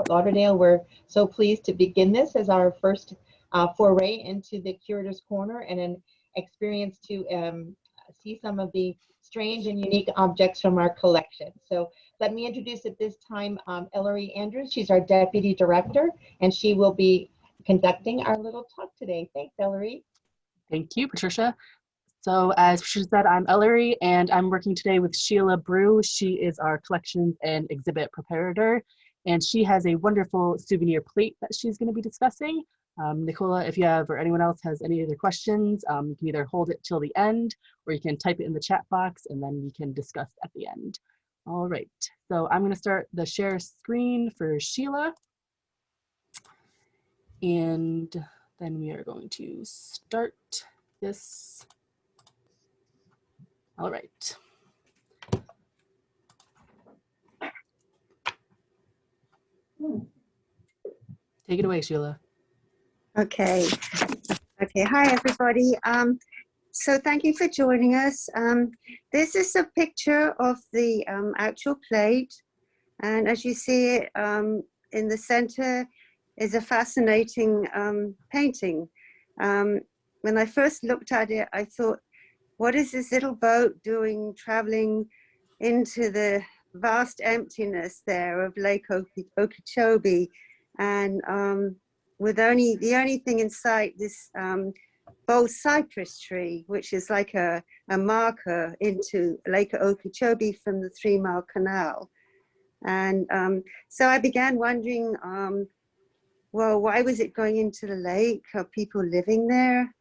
Fort Lauderdale. We're so pleased to begin this as our first foray into the Curator's Corner and an experience to see some of the strange and unique objects from our collection. So let me introduce at this time Ellery Andrews. She's our Deputy Director, and she will be conducting our little talk today. Thanks, Ellery. Thank you, Patricia. So as Patricia said, I'm Ellery, and I'm working today with Sheila Brew. She is our collections and exhibit preparator, and she has a wonderful souvenir plate that she's going to be discussing. Nicola, if you have, or anyone else has any other questions, you can either hold it till the end, or you can type it in the chat box, and then we can discuss at the end. All right, so I'm going to start the share screen for Sheila, and then we are going to start this. All right. Take it away, Sheila. Okay. Hi, everybody. So thank you for joining us. This is a picture of the actual plate. And as you see it, in the center is a fascinating painting. When I first looked at it, I thought, what is this little boat doing traveling into the vast emptiness there of Lake Okeechobee? And with the only thing in sight, this bold cypress tree, which is like a marker into Lake Okeechobee from the 3 Mile Canal. And so I began wondering, well, why was it going into the lake? Are people living there?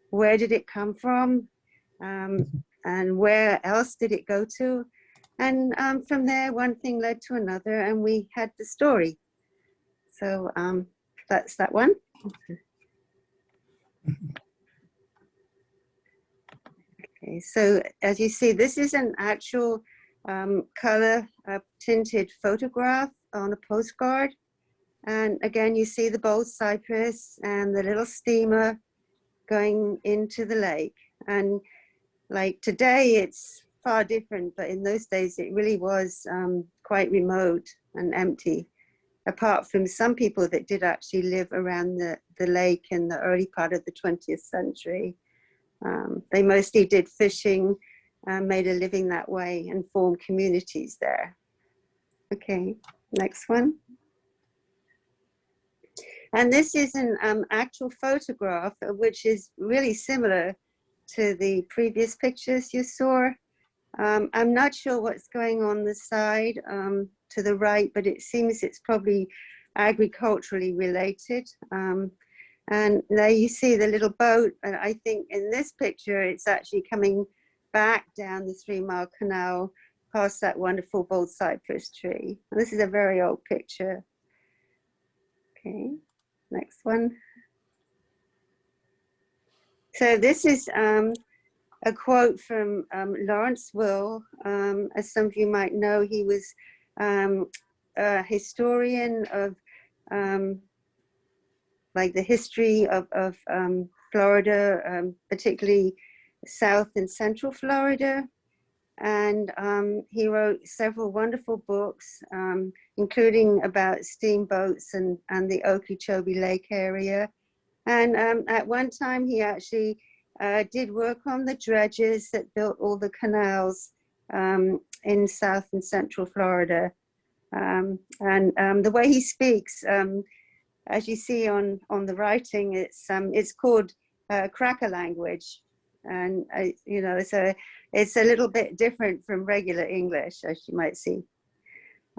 Where did it come from? And where else did it go to? And from there, one thing led to another, and we had the story. So that's that one. Okay, so as you see, this is an actual color tinted photograph on a postcard. And again, you see the bold cypress and the little steamer going into the lake. And like today, it's far different, but in those days, it really was quite remote and empty, apart from some people that did actually live around the lake in the early part of the 20th century. They mostly did fishing, made a living that way, and formed communities there. Okay, next one. And this is an actual photograph, which is really similar to the previous pictures you saw. I'm not sure what's going on the side to the right, but it seems it's probably agriculturally related. And there you see the little boat, and I think in this picture, it's actually coming back down the 3 Mile Canal past that wonderful bold cypress tree. And this is a very old picture. Okay, next one. So this is a quote from Lawrence Will. As some of you might know, he was a historian of like the history of Florida, particularly South and Central Florida. And he wrote several wonderful books, including about steamboats and the Okeechobee Lake area. And at one time, he actually did work on the dredges that built all the canals in South and Central Florida. And the way he speaks, as you see on the writing, it's called cracker language. And you know, it's a little bit different from regular English, as you might see.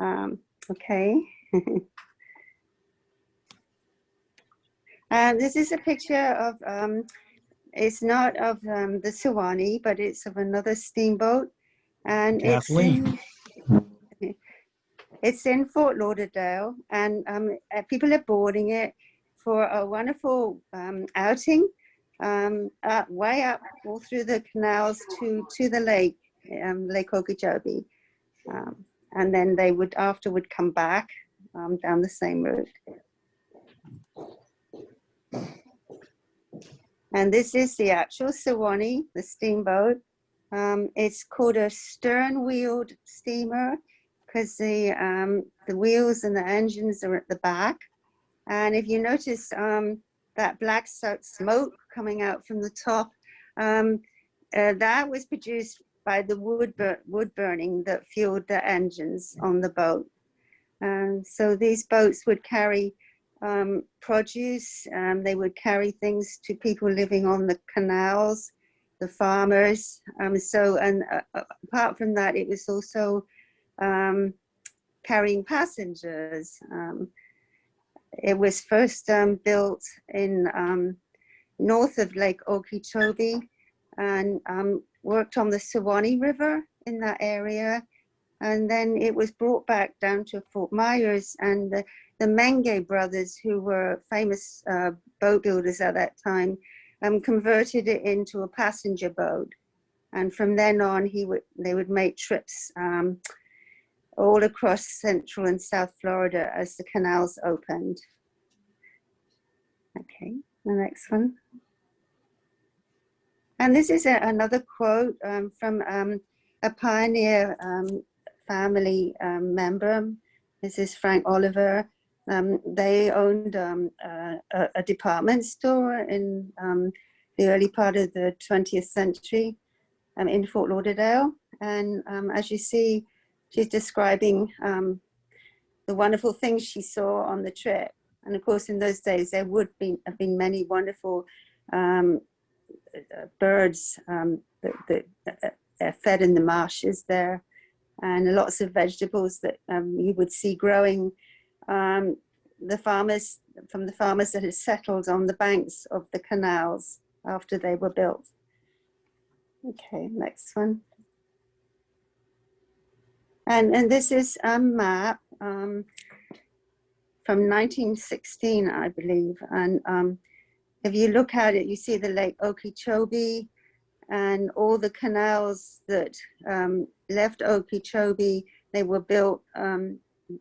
Okay. This is a picture of, it's not of the Siwani, but it's of another steamboat. And it's in Fort Lauderdale, and people are boarding it for a wonderful outing. Way up all through the canals to the lake, Lake Okeechobee. And then they would afterward come back down the same route. And this is the actual Siwani, the steamboat. It's called a stern-wheeled steamer, because the wheels and the engines are at the back. And if you notice that black smoke coming out from the top, that was produced by the wood burning that fueled the engines on the boat. And so these boats would carry produce, they would carry things to people living on the canals, the farmers. Apart from that, it was also carrying passengers. It was first built in north of Lake Okeechobee and worked on the Siwani River in that area. And then it was brought back down to Fort Myers, and the Menge brothers, who were famous boat builders at that time, converted it into a passenger boat. And from then on, they would make trips all across Central and South Florida as the canals opened. Okay, the next one. And this is another quote from a pioneer family member. This is Frank Oliver. They owned a department store in the early part of the 20th century in Fort Lauderdale. And as you see, she's describing the wonderful things she saw on the trip. And of course, in those days, there would have been many wonderful birds that fed in the marshes there, and lots of vegetables that you would see growing from the farmers that had settled on the banks of the canals after they were built. Okay, next one. And this is a map from 1916, I believe. And if you look at it, you see the Lake Okeechobee and all the canals that left Okeechobee. They were built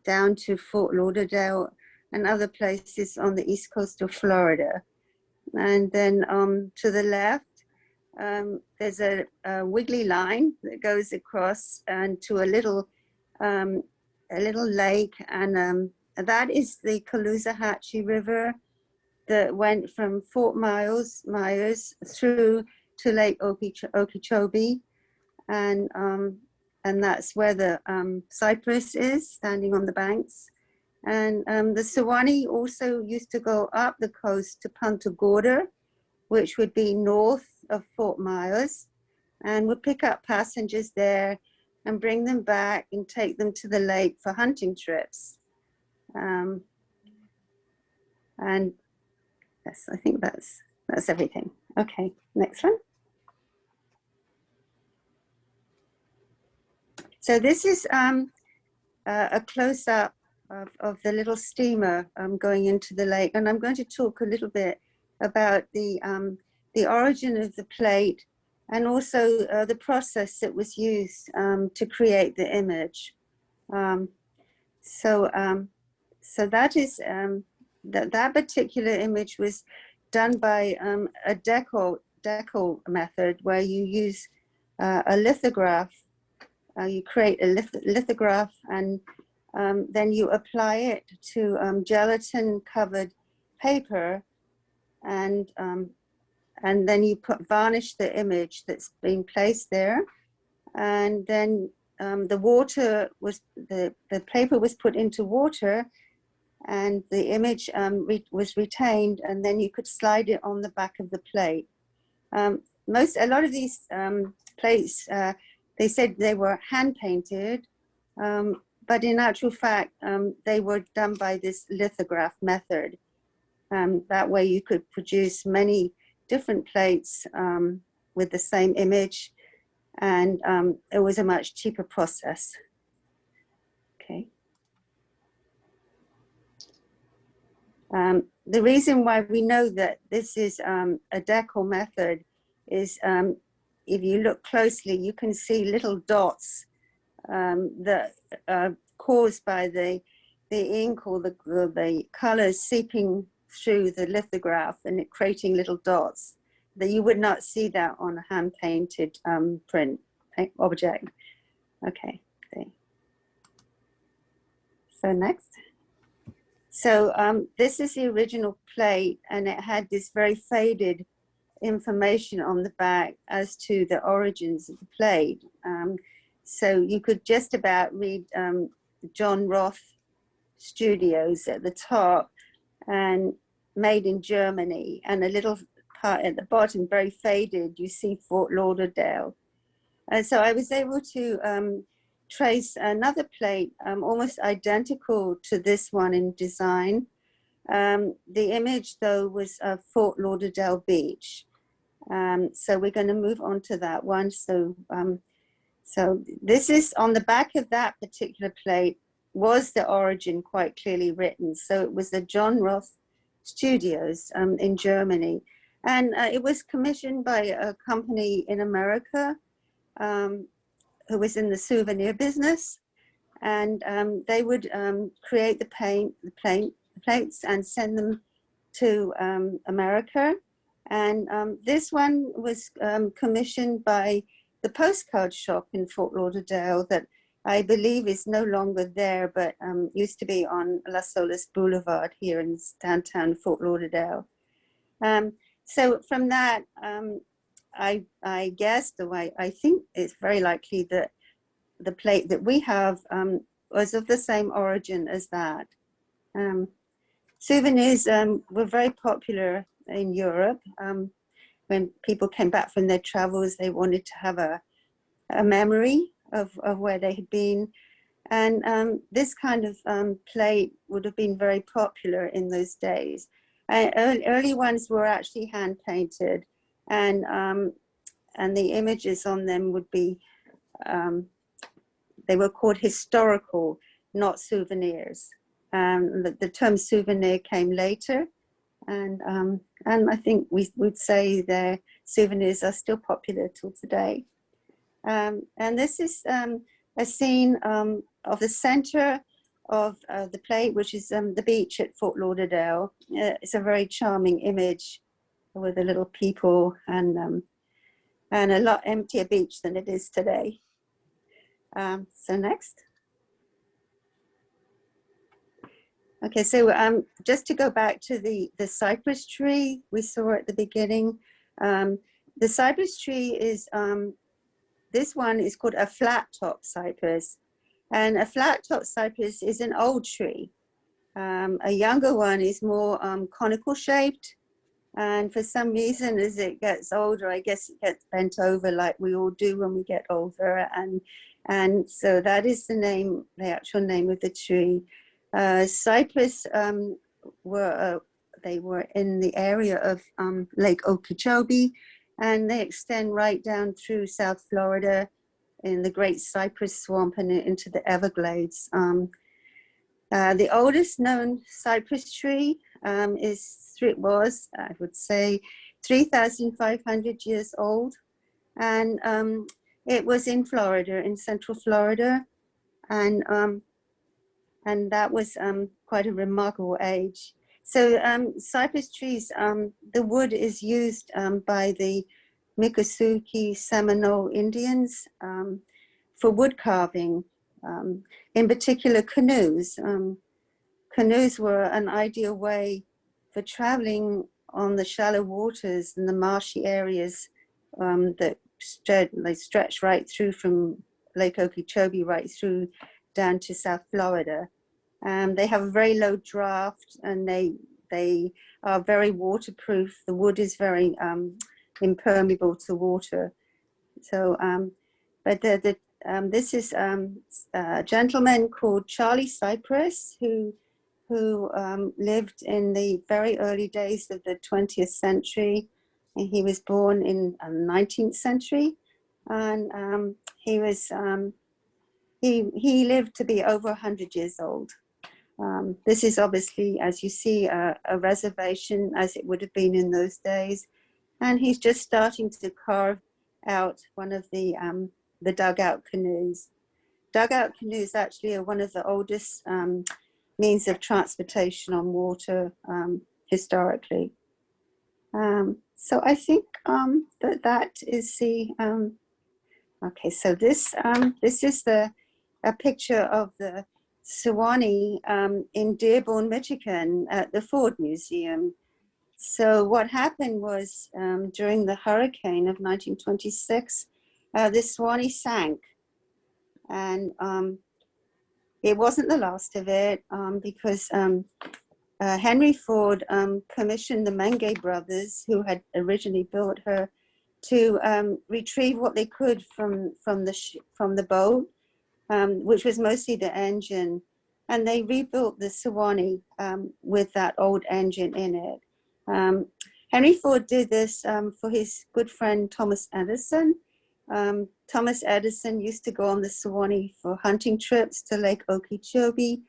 down to Fort Lauderdale and other places on the east coast of Florida. And then to the left, there's a wiggly line that goes across and to a little lake, and that is the Caloosahatchee River that went from Fort Myers through to Lake Okeechobee, and that's where the Cypress is, standing on the banks. And the Siwani also used to go up the coast to Punta Gorda, which would be north of Fort Myers, and would pick up passengers there and bring them back and take them to the lake for hunting trips. And yes, I think that's everything. Okay, next one. So this is a close-up of the little steamer going into the lake, and I'm going to talk a little bit about the origin of the plate and also the process that was used to create the image. So that is that particular image was done by a decal method, where you use a lithograph. You create a lithograph, and then you apply it to gelatin covered paper, and then you varnish the image that's been placed there, and then the paper was put into water, and the image was retained, and then you could slide it on the back of the plate. A lot of these plates, they said they were hand painted, but in actual fact, they were done by this lithograph method. That way you could produce many different plates with the same image, and it was a much cheaper process. Okay. The reason why we know that this is a decal method is if you look closely, you can see little dots that are caused by the ink or the colors seeping through the lithograph and it creating little dots that you would not see that on a hand painted print object. Okay. So next. So this is the original plate, and it had this very faded information on the back as to the origins of the plate. So you could just about read John Roth Studios at the top, and made in Germany, and a little part at the bottom, very faded, you see Fort Lauderdale. And so I was able to trace another plate almost identical to this one in design. The image, though, was Fort Lauderdale Beach. So we're going to move on to that one. So, so this is on the back of that particular plate was the origin quite clearly written. So it was the John Roth Studios in Germany. And it was commissioned by a company in America who was in the souvenir business. And they would create the plates and send them to America. And this one was commissioned by the postcard shop in Fort Lauderdale that I believe is no longer there, but used to be on Las Olas Boulevard here in downtown Fort Lauderdale. So from that, I guessed, or I think it's very likely that the plate that we have was of the same origin as that. Souvenirs were very popular in Europe. When people came back from their travels, they wanted to have a memory of where they had been. And this kind of plate would have been very popular in those days. Early ones were actually hand painted, and the images on them would be, they were called historical, not souvenirs. The term souvenir came later, and I think we would say their souvenirs are still popular till today. And this is a scene of the center of the plate, which is the beach at Fort Lauderdale. It's a very charming image with the little people and a lot emptier beach than it is today. So next. Okay, so just to go back to the cypress tree we saw at the beginning. The cypress tree is, this one is called a flat top cypress. And a flat top cypress is an old tree. A younger one is more conical shaped. And for some reason, as it gets older, I guess it gets bent over like we all do when we get older. And so that is the name, the actual name of the tree. Cypress they were in the area of Lake Okeechobee, and they extend right down through South Florida in the Great Cypress Swamp and into the Everglades. The oldest known cypress tree was, I would say, 3,500 years old. And it was in Florida, in Central Florida. And that was quite a remarkable age. So cypress trees, the wood is used by the Miccosukee Seminole Indians for wood carving, in particular canoes. Canoes were an ideal way for traveling on the shallow waters and the marshy areas that stretch right through from Lake Okeechobee right through down to South Florida. They have a very low draft, and they are very waterproof. The wood is very impermeable to water. So, but this is a gentleman called Charlie Cypress who lived in the very early days of the 20th century. And he was born in the 19th century, and he was he lived to be over 100 years old. This is obviously, as you see, a reservation as it would have been in those days. And he's just starting to carve out one of the dugout canoes. Dugout canoes actually are one of the oldest means of transportation on water historically. So I think that is the, okay, so this is a picture of the Siwani in Dearborn, Michigan at the Ford Museum. So what happened was during the hurricane of 1926, the Siwani sank. And it wasn't the last of it because Henry Ford commissioned the Menge brothers, who had originally built her, to retrieve what they could from the boat, which was mostly the engine, and they rebuilt the Siwani with that old engine in it. Henry Ford did this for his good friend Thomas Edison. Thomas Edison used to go on the Siwani for hunting trips to Lake Okeechobee,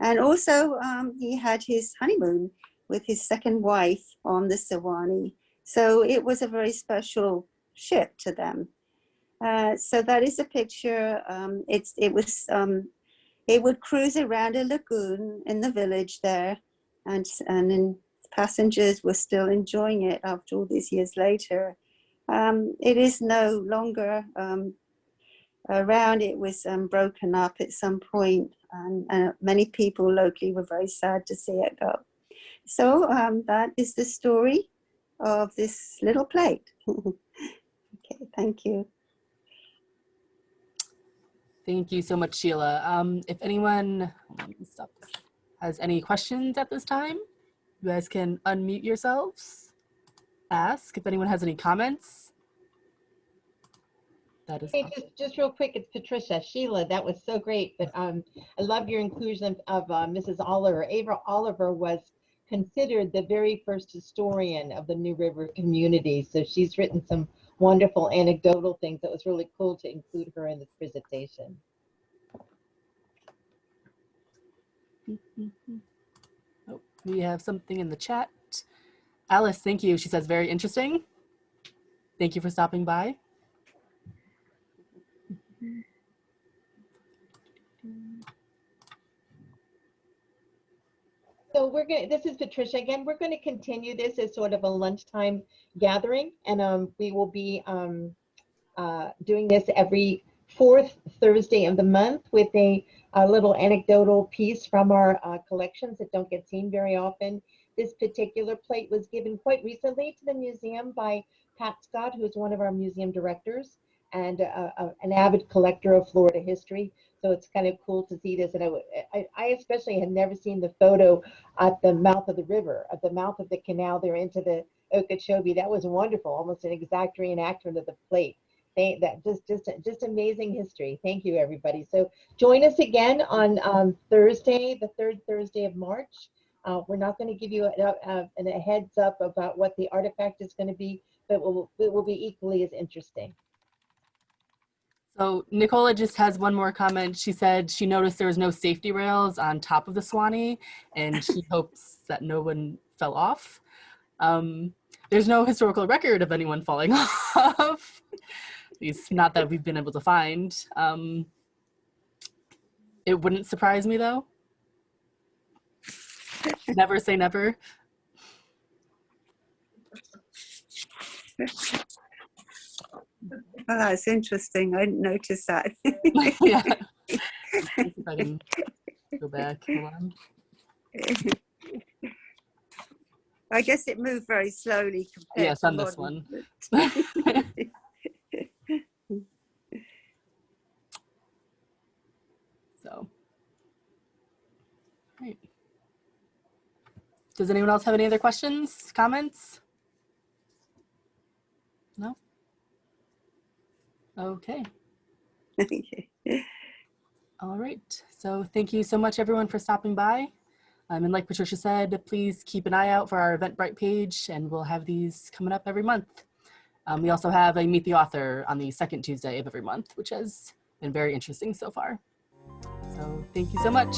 and also he had his honeymoon with his second wife on the Siwani. So it was a very special ship to them. So that is a picture. It would cruise around a lagoon in the village there, and then passengers were still enjoying it after all these years later. It is no longer around. It was broken up at some point, and many people locally were very sad to see it go. So that is the story of this little plate. Okay, thank you. Thank you so much, Sheila. If anyone has any questions at this time, you guys can unmute yourselves, ask. If anyone has any comments, that is hey, just real quick, it's Patricia. Sheila, that was so great. But I love your inclusion of Mrs. Oliver. Ava Oliver was considered the very first historian of the New River community. So she's written some wonderful anecdotal things. That was really cool to include her in this presentation. Oh, we have something in the chat. Alice, thank you. She says, very interesting. Thank you for stopping by. So this is Patricia again. We're going to continue this as sort of a lunchtime gathering, and we will be doing this every fourth Thursday of the month with a little anecdotal piece from our collections that don't get seen very often. This particular plate was given quite recently to the museum by Pat Scott, who's one of our museum directors and an avid collector of Florida history. So it's kind of cool to see this. And I especially had never seen the photo at the mouth of the river, at the mouth of the canal there into the Okeechobee. That was wonderful, almost an exact reenactment of the plate. Just amazing history. Thank you, everybody. So join us again on Thursday, the third Thursday of March. We're not going to give you a heads up about what the artifact is going to be, but it will be equally as interesting. So Nicola just has one more comment. She said she noticed there was no safety rails on top of the Siwani, and she hopes that no one fell off. There's no historical record of anyone falling off. At least not that we've been able to find. It wouldn't surprise me though. Never say never. Well, that's interesting. I didn't notice that. Yeah. If I can go back. Hold on. I guess it moved very slowly compared Yes, to on this modern. one. So, great. Does anyone else have any other questions, comments? No? Okay. All right. So thank you so much, everyone, for stopping by. And like Patricia said, please keep an eye out for our Eventbrite page, and we'll have these coming up every month. We also have a Meet the Author on the second Tuesday of every month, which has been very interesting so far. So thank you so much.